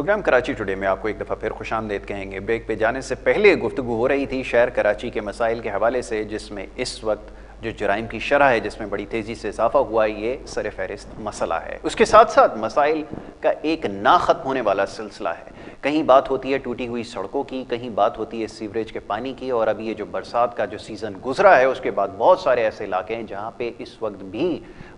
Programme Karachi today में आपको एक दफ़ा फिर खुशामदीद कहेंगे। ब्रेक पे जाने से पहले गुफ्तगू हो रही थी शहर कराची के मसाइल के हवाले से, जिसमें इस वक्त जो जराइम की शरह है जिसमें बड़ी तेज़ी से इजाफा हुआ है, ये सर फहरिस्त मसला है। उसके साथ साथ मसाइल का एक ना ख़त्म होने वाला सिलसिला है। कहीं बात होती है टूटी हुई सड़कों की, कहीं बात होती है सीवरेज के पानी की, और अभी ये जो बरसात का जो सीज़न गुजरा है उसके बाद बहुत सारे ऐसे इलाके हैं जहाँ पे इस वक्त भी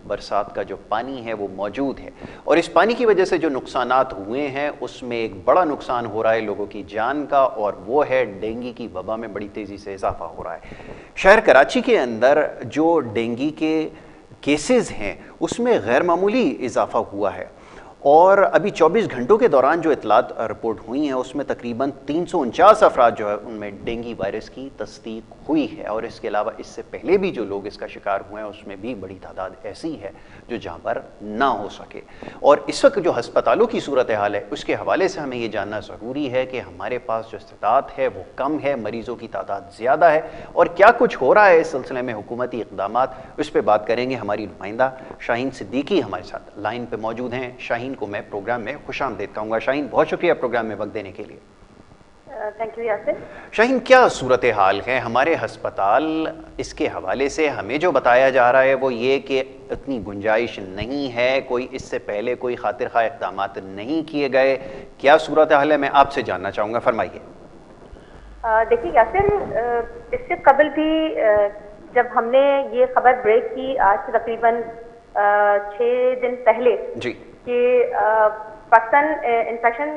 बरसात का जो पानी है वो मौजूद है। और इस पानी की वजह से जो नुकसानात हुए हैं उसमें एक बड़ा नुकसान हो रहा है लोगों की जान का, और वो है डेंगू की वबा में बड़ी तेज़ी से इजाफा हो रहा है। शहर कराची के अंदर जो डेंगू के केसेस हैं उसमें गैर मामूली इजाफा हुआ है, और अभी 24 घंटों के दौरान जो इतलात रिपोर्ट हुई हैं उसमें तकरीबन 349 अफराद जो है उनमें डेंगू वायरस की तस्दीक हुई है। और इसके अलावा इससे पहले भी जो लोग इसका शिकार हुए हैं उसमें भी बड़ी तादाद ऐसी है जो जहाँ पर ना हो सके। और इस वक्त जो हस्पतालों की सूरत हाल है उसके हवाले से हमें ये जानना ज़रूरी है कि हमारे पास जो इस्तिताअत है वो कम है, मरीज़ों की तादाद ज़्यादा है, और क्या कुछ हो रहा है इस सिलसिले में हुकूमती इक़दामात, उस पर बात करेंगे। हमारी नुमाइंदा शाहीन सिद्दीकी हमारे साथ लाइन पर मौजूद हैं। शाहीन को मैं प्रोग्राम में खुशामदीद कहूँगा। शाहीन, बहुत शुक्रिया प्रोग्राम में वक्त देने के लिए। Thank you Yasir. शाहीन, क्या सूरत हाल है हमारे हस्पताल? इसके हवाले से हमें जो बताया जा रहा है वो ये कि इतनी गुंजाइश नहीं है, कोई इससे पहले कोई खातिर खा इक़दामात नहीं किए गए। क्या सूरत हाल है, मैं आपसे जानना चाहूँगा, फरमाइए। देखिए यासिर, इससे कबल भी जब हमने ये खबर ब्रेक की आज से तकरीबन 6 दिन पहले जी कि पाकिस्तान इन्फेक्शन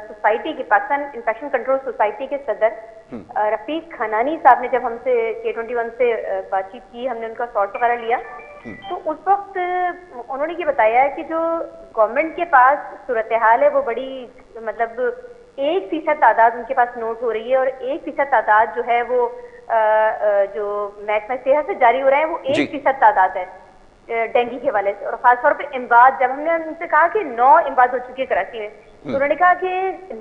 सोसाइटी के पाकिस्तान इन्फेक्शन कंट्रोल सोसाइटी के सदर रफीक खनानी साहब ने जब हमसे K21 से बातचीत की, हमने उनका सॉर्ट वगैरह लिया, तो उस वक्त उन्होंने ये बताया है कि जो गवर्नमेंट के पास सूरत हाल है वो बड़ी मतलब 1% तादाद उनके पास नोट हो रही है, और 1% तादाद जो है वो जो महकमा सेहत से जारी हो रहा है वो 1% तादाद है डेंगू के हवाले से। और खासतौर पे इमदाद, जब हमने उनसे कहा कि 9 इमदाद हो चुकी है कराची में, तो उन्होंने कहा कि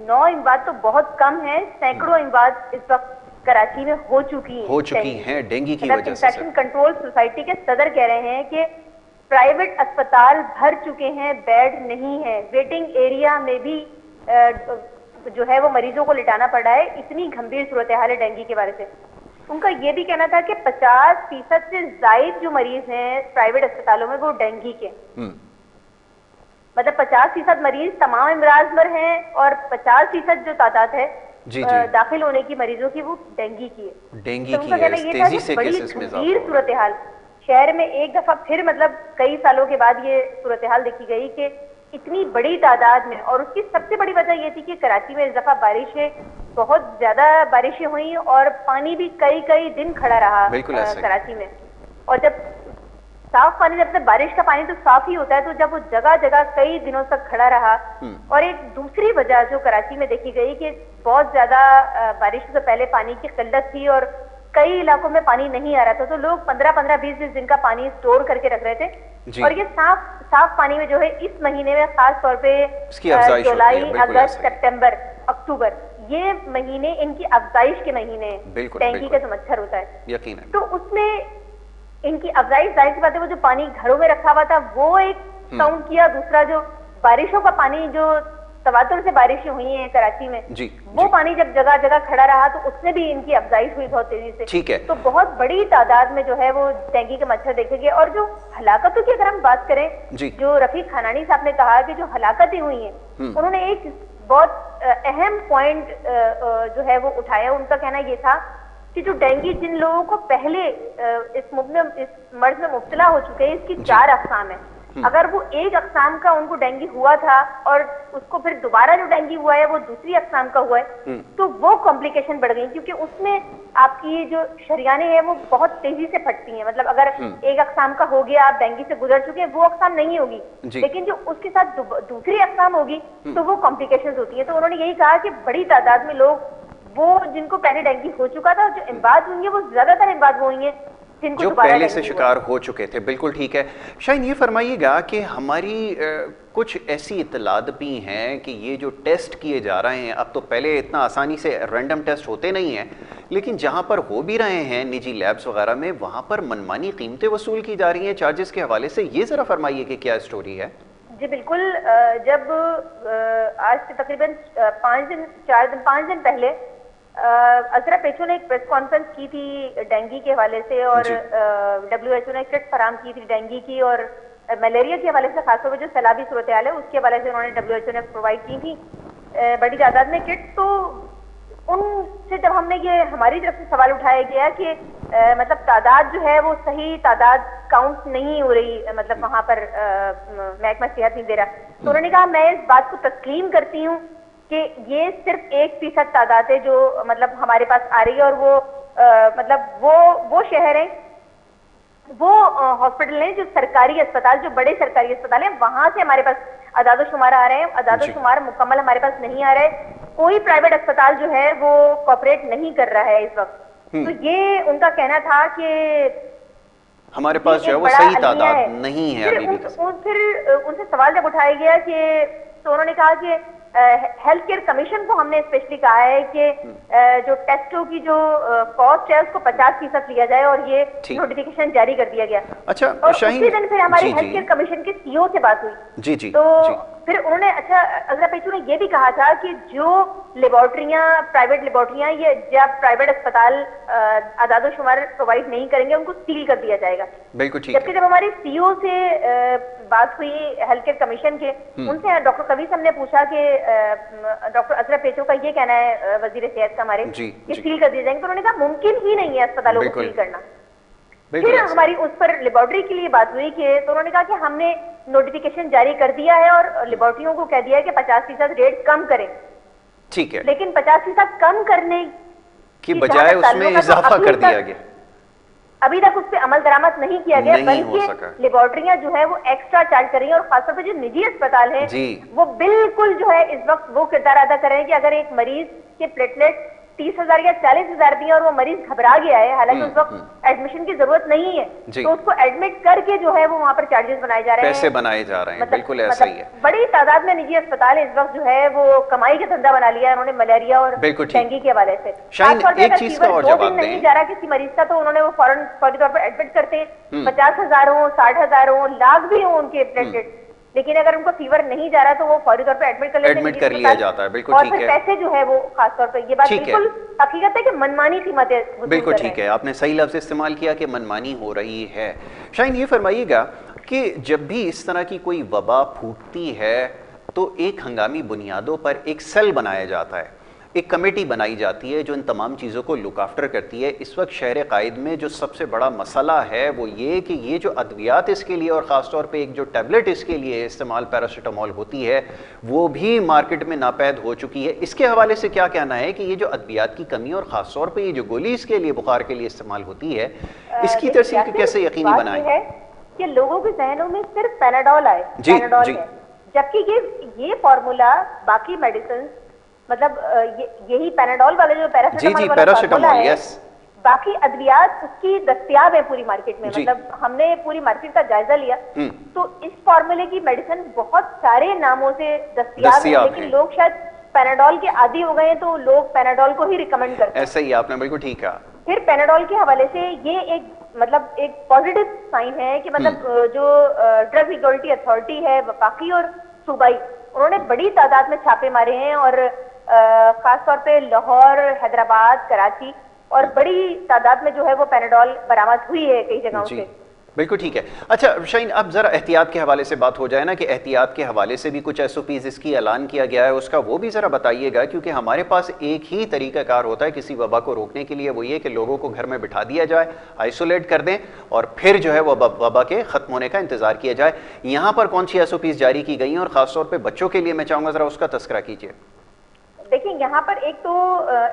9 इमदाद तो बहुत कम है, सैकड़ों इमदाद इस वक्त कराची में हो चुकी हैं डेंगू की वजह से। इन्फेक्शन कंट्रोल सोसाइटी के सदर कह रहे हैं कि प्राइवेट अस्पताल भर चुके हैं, बेड नहीं है, वेटिंग एरिया में भी जो है वो मरीजों को लिटाना पड़ रहा है। इतनी गंभीर सूरत हाल है डेंगू के बारे से। उनका ये भी कहना था कि 50% से ज्यादा जो मरीज हैं प्राइवेट अस्पतालों में वो डेंगू के, मतलब 50% मरीज तमाम इमराज पर हैं, और 50% जो तादाद है दाखिल होने की मरीजों की वो डेंगू की है। डेंगू की है, बड़ी गंभीर सूरत हाल शहर में एक दफा फिर मतलब कई सालों के बाद ये सूरत हाल देखी गई कि इतनी बड़ी तादाद में। और उसकी सबसे बड़ी वजह ये थी कि कराची में इस दफा बारिशें, बहुत ज्यादा बारिशें हुई, और पानी भी कई दिन खड़ा रहा कराची में। और जब साफ पानी, जब तक बारिश का पानी तो साफ ही होता है, तो जब वो जगह जगह कई दिनों तक खड़ा रहा। और एक दूसरी वजह जो कराची में देखी गई कि बहुत ज्यादा बारिश से पहले पानी की किल्लत थी, और कई इलाकों में पानी नहीं आ रहा था, तो लोग 15-15, 20-20 दिन का पानी स्टोर करके रख रहे थे। और ये साफ पानी में जो है इस महीने में खास तौर पे जुलाई, अगस्त, सितंबर, अक्टूबर, ये महीने इनकी अफजाइश के महीने हैं। डेंगू का जो मच्छर होता है यकीनन, तो उसमें इनकी अफजाइश, जाहिर सी बात है वो जो पानी घरों में रखा हुआ था वो एक काउंट किया, दूसरा जो बारिशों का पानी जो तवातुर से बारिशें हुई हैं कराची में वो पानी जब जगह जगह खड़ा रहा तो उसमें भी इनकी अफजाइश हुई बहुत तेजी से। ठीक है, तो बहुत बड़ी तादाद में जो है वो डेंगू के मच्छर देखे गए। और जो हलाकतों की अगर हम बात करें, जो रफीक खनानी साहब ने कहा कि जो हलाकतें हुई हैं, उन्होंने एक बहुत अहम पॉइंट जो है वो उठाया। उनका कहना ये था कि जो डेंगू जिन लोगों को पहले इस मर्ज में मुब्तला हो चुके हैं, इसकी 4 अक़साम है। अगर वो एक अक़साम का उनको डेंगू हुआ था और उसको फिर दोबारा जो डेंगू हुआ है वो दूसरी अक़साम का हुआ है, तो वो कॉम्प्लिकेशन बढ़ गई, क्योंकि उसमें आपकी जो शरियाने हैं वो बहुत तेजी से फटती हैं। मतलब अगर एक अक़साम का हो गया, आप डेंगू से गुजर चुके हैं, वो अक़साम नहीं होगी, लेकिन जो उसके साथ दूसरी अक़साम होगी तो वो कॉम्प्लिकेशन होती है। तो उन्होंने यही कहा कि बड़ी तादाद में लोग वो जिनको पहले डेंगू हो चुका था, जो इमदाद हुई है वो ज्यादातर इमदाद वो हुई है जो पहले से शिकार हो चुके थे। बिल्कुल ठीक है। शायद ये फरमाइएगा कि हमारी कुछ ऐसी इत्तलात भी हैं कि ये जो टेस्ट किए जा रहे हैं, अब तो पहले इतना आसानी से रैंडम टेस्ट होते नहीं हैं, लेकिन जहाँ पर हो भी रहे हैं निजी लैब्स वगैरह में, वहाँ पर मनमानी कीमतें वसूल की जा रही हैं चार्जेस के हवाले से। ये ज़रा फरमाइए कि क्या स्टोरी है। जी बिल्कुल। जब आज से तकरीबन 5 दिन पहले अजरा पेचो ने एक प्रेस कॉन्फ्रेंस की थी डेंगू के हवाले से, और WHO ने किट फराम की थी डेंगू की और मलेरिया के हवाले से, खासतौर पर जो सैलाबी सूरत हाल है उसके हवाले से उन्होंने WHO ने प्रोवाइड की थी बड़ी तादाद में किट। तो उनसे जब हमने ये हमारी तरफ से सवाल उठाया गया कि मतलब तादाद जो है वो सही तादाद काउंट नहीं हो रही, मतलब वहां पर महकमा सेहत नहीं दे रहा, तो उन्होंने कहा मैं इस बात को तस्लीम करती हूँ कि ये सिर्फ 1% तादाद है जो मतलब हमारे पास आ रही है, और वो मतलब वो शहर है, वो हॉस्पिटल है जो सरकारी अस्पताल, जो बड़े सरकारी अस्पताल हैं, वहां से हमारे पास अदादो शुमार आ रहे हैं। अदादो शुमार मुकम्मल हमारे पास नहीं आ रहे, कोई प्राइवेट अस्पताल जो है वो कोऑपरेट नहीं कर रहा है इस वक्त। तो ये उनका कहना था कि हमारे पास जो है वो सही तादाद नहीं है अभी भी। फिर उनसे सवाल जब उठाया गया कि, तो उन्होंने कहा कि हेल्थ केयर कमीशन को हमने स्पेशली कहा है कि जो टेस्टों की जो कॉस्ट है उसको 50% लिया जाए, और ये नोटिफिकेशन जारी कर दिया गया। अच्छा, और उसी दिन फिर हमारी हेल्थ केयर कमीशन के CEO से बात हुई। जी तो फिर उन्होंने अजरा पेचो ने ये भी कहा था कि जो लेबोरेटरियां, प्राइवेट लेबोरेटरियां, ये जब प्राइवेट अस्पताल आदादो शुमार प्रोवाइड नहीं करेंगे उनको सील कर दिया जाएगा। बिल्कुल ठीक। जबकि जब हमारे CEO से बात हुई हेल्थ केयर कमीशन के, उनसे डॉक्टर कबीर साहब ने पूछा कि डॉक्टर अजरा पेचो का ये कहना है वजीर सेहत का हमारे कि सील कर दिए जाएंगे, तो उन्होंने कहा मुमकिन ही नहीं है अस्पतालों को सील करना। फिर हमारी उस पर लेबोरेटरी के लिए बात हुई कि, तो उन्होंने कहा कि हमने नोटिफिकेशन जारी कर दिया है और लेबोरेटरियों को कह दिया है कि 50% रेट कम करें। ठीक है, लेकिन 50% कम करने की बजाय उसमें इजाफा कर दिया गया। अभी तक उस पर अमल दरामद नहीं किया गया, बल्कि लेबोरेटरियां जो है वो एक्स्ट्रा चार्ज कर रही हैं, और खासतौर पर जो निजी अस्पताल है वो बिल्कुल जो है इस वक्त वो किरदार अदा कर रहे हैं कि अगर एक मरीज के प्लेटलेट 30,000 या 40,000 भी है और वो मरीज घबरा गया है, हालांकि उस वक्त एडमिशन की जरूरत नहीं है, तो उसको एडमिट करके जो है वो वहां पर चार्जेस बनाए जा रहे हैं, पैसे बनाए जा रहे हैं। बिल्कुल ऐसा ही है। बड़ी तादाद में निजी अस्पताल इस वक्त जो है वो कमाई का धंधा बना लिया है उन्होंने मलेरिया और डेंगू के हवाले से। एक चीज का और जवाब नहीं जा रहा किसी मरीज का, तो उन्होंने वो फौरी तौर पर एडमिट करते हैं, 50,000 हो, 60,000 हो, लाख भी हो उनके प्लेटलेट, लेकिन अगर उनको फीवर नहीं जा रहा तो वो फौरी तौर पे एडमिट कर लिया जाता है। बिल्कुल ठीक है। और पैसे जो है वो खासतौर पर, ये बात बिल्कुल हकीकत है कि मनमानी कीमतें। बिल्कुल ठीक है, आपने सही लफ्ज इस्तेमाल किया कि मनमानी हो रही है। शाहीन, ये फरमाइएगा कि जब भी इस तरह की कोई वबा फूटती है तो एक हंगामी बुनियादों पर एक सेल बनाया जाता है, एक कमेटी बनाई जाती है जो इन तमाम चीज़ों को लुक आफ्टर करती है। इस वक्त शहर कायद में जो सबसे बड़ा मसला है वो ये कि ये जो अद्वियात इसके लिए और ख़ास तौर पे एक जो टैबलेट इसके लिए इस्तेमाल पैरासीटामोल होती है वो भी मार्केट में नापैद हो चुकी है। इसके हवाले से क्या कहना है कि ये जो अद्वियात की कमी और ख़ास तौर पर ये जो गोली इसके लिए बुखार के लिए इस्तेमाल होती है, इसकी तरसील कैसे यकीनी बनाएं कि लोगों के जहनों में सिर्फ पैराडोल आए, पैराडोल है, जबकि ये फॉर्मूला बाकी मेडिसिन, मतलब यही पैराडोल वाला जो पैरासीटामोल है, बाकी अद्वियात उसकी दस्तयाब है पूरी मार्केट में। मतलब हमने पूरी मार्केट का जायजा लिया तो इस फॉर्मूले की मेडिसिन बहुत सारे नामों से दस्तयाब है, लेकिन लोग शायद पैराडोल के आदी हो गए हैं तो लोग पैराडोल को ही रिकमेंड करते हैं। ऐसा ही आपने बिल्कुल ठीक कहा। फिर पैराडोल के हवाले से ये एक मतलब एक पॉजिटिव साइन है कि मतलब जो ड्रग रिकवरी अथॉरिटी है वफाकी और सूबाई, उन्होंने बड़ी तादाद में छापे मारे हैं और खासतौर पे लाहौर, हैदराबाद, कराची और बड़ी तादाद में जो है वो पैराडोल बरामद हुई है कई जगहों से। बिल्कुल ठीक है। अच्छा शाहीन, अब जरा एहतियात के हवाले से बात हो जाए ना कि एहतियात के हवाले से भी कुछ SOPs इसकी ऐलान किया गया है, उसका वो भी जरा बताइएगा, क्योंकि हमारे पास एक ही तरीकाकार होता है किसी वबा को रोकने के लिए, वो ये कि लोगों को घर में बिठा दिया जाए, आइसोलेट कर दें और फिर जो है वो वबा के खत्म होने का इंतजार किया जाए। यहाँ पर कौन सी SOPs जारी की गई हैं और खासतौर पर बच्चों के लिए मैं चाहूँगा जरा उसका तस्करा कीजिए। देखिए, यहाँ पर एक तो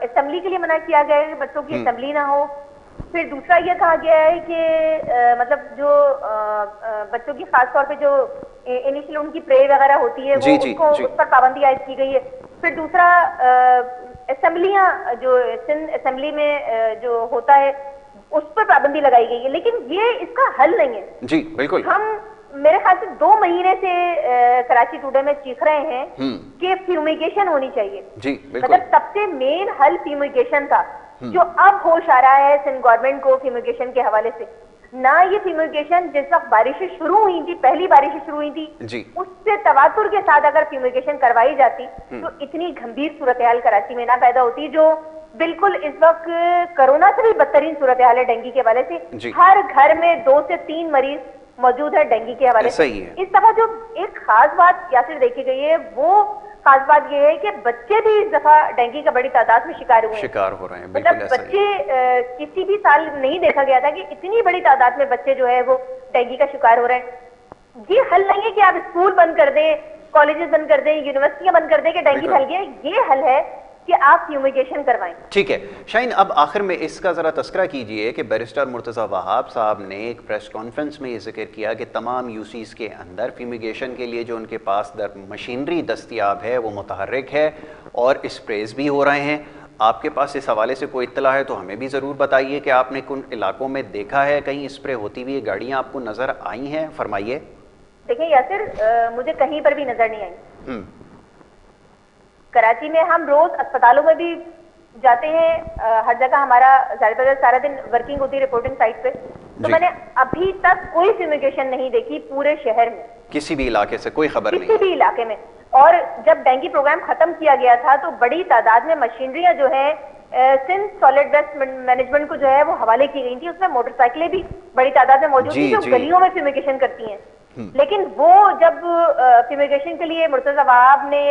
असेंबली के लिए मना किया गया है, बच्चों की असेंबली ना हो। फिर दूसरा ये कहा गया है कि मतलब जो बच्चों की खास तौर पे जो इनिशियल उनकी प्रे वगैरह होती है वो उनको उस पर पाबंदी आयद की गई है। फिर दूसरा असेंबलियां जो सिंध असेंबली में जो होता है उस पर पाबंदी लगाई गई है, लेकिन ये इसका हल नहीं है। जी बिल्कुल। हम मेरे ख्याल से 2 महीने से कराची टुडे में चीख रहे हैं कि फ्यूमिगेशन होनी चाहिए। जी बिल्कुल। मतलब सबसे मेन हल फ्यूमिगेशन था, जो अब होश आ रहा है सिंध गवर्नमेंट को फ्यूमिगेशन के हवाले से। ना ये फ्यूमिगेशन जिस वक्त बारिशें शुरू हुई थी, पहली बारिशें शुरू हुई थी जी, उससे तवातुर के साथ अगर फ्यूमिगेशन करवाई जाती तो इतनी गंभीर सूरत हाल कराची में ना पैदा होती, जो बिल्कुल इस वक्त कोरोना से भी बदतरीन सूरत हाल है डेंगू के हवाले से। हर घर में 2 से 3 मरीज मौजूद है डेंगू के हवाले से। इस दफा जो एक खास बात यासिर देखी गई है, वो खास बात यह है कि बच्चे भी इस दफा डेंगू का बड़ी तादाद में शिकार हो रहे हैं। मतलब बच्चे किसी भी साल नहीं देखा गया था कि इतनी बड़ी तादाद में बच्चे जो है वो डेंगू का शिकार हो रहे हैं। ये हल नहीं है कि आप स्कूल बंद कर दें, कॉलेजेस बंद कर दें, यूनिवर्सिटियां बंद कर दें कि डेंगू फैल गया। ये हल है कि आप फ्यूमिगेशन करवाएं। ठीक है शाहीन, अब आखिर में इसका जरा तस्करा कीजिए कि बैरिस्टर मुर्तज़ा वहाब साहब ने एक प्रेस कॉन्फ्रेंस में ये जिक्र किया कि तमाम यूसीज के अंदर फ्यूमिगेशन के लिए जो उनके पास मशीनरी दस्तियाब है वो मुतहर्रिक है और स्प्रेज भी हो रहे हैं। आपके पास इस हवाले से कोई इत्तला है तो हमें भी ज़रूर बताइए कि आपने उन इलाकों में देखा है कहीं स्प्रे होती हुई गाड़ियाँ आपको नज़र आई हैं, फरमाइए। देखिए यासिर, मुझे कहीं पर भी नजर नहीं आई। कराची में हम रोज अस्पतालों में भी जाते हैं, हर जगह हमारा ज्यादातर सारा दिन वर्किंग होती है रिपोर्टिंग साइट पे, तो मैंने अभी तक कोई फ्यूमिगेशन नहीं देखी पूरे शहर में, किसी भी इलाके से कोई खबर नहीं, किसी भी इलाके में। और जब डेंगू प्रोग्राम खत्म किया गया था तो बड़ी तादाद में मशीनरियां जो है सिंध सॉलिड वेस्ट मैनेजमेंट को जो है वो हवाले की गई थी। उसमें मोटरसाइकिलें भी बड़ी तादाद में मौजूद थी जो गलियों में फ्यूमिगेशन करती हैं। लेकिन वो जब फ्यूमिगेशन के लिए मुर्तजा वहाब ने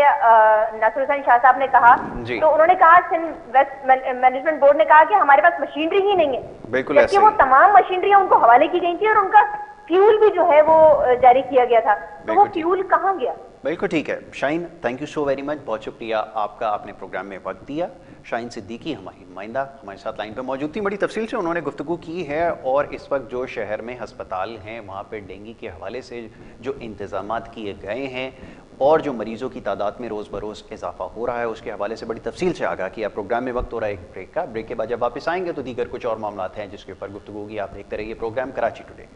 नासिर हुसैन शाह साहब ने कहा तो उन्होंने कहा, सिंध वेस्ट मैनेजमेंट बोर्ड ने कहा कि हमारे पास मशीनरी ही नहीं है, जबकि वो तमाम मशीनरियां उनको हवाले की गई थी और उनका फ्यूल भी जो है वो जारी किया गया था। तो वो फ्यूल कहाँ गया? बिल्कुल ठीक है Shaheen, thank you so very much, बहुत शुक्रिया आपका, आपने प्रोग्राम में वक्त दिया। शाहीन सिद्दीकी हमारी नुमाइंदा हमारे साथ लाइन पे मौजूद थी, बड़ी तफसील से उन्होंने गुफ्तगू की है और इस वक्त जो शहर में हस्पताल हैं वहाँ पे डेंगू के हवाले से जो इंतज़ामात किए गए हैं और जो मरीज़ों की तादाद में रोज़ बरोज़ इजाफा हो रहा है उसके हवाले से बड़ी तफसील से आगाह किया। प्रोग्राम में वक्त हो रहा है एक ब्रेक का, ब्रेक के बाद जब वापस आएंगे तो दीगर कुछ और मामला हैं जिसके ऊपर गुफ्तगू होगी। आप देखते रहिए प्रोग्राम कराची टुडे।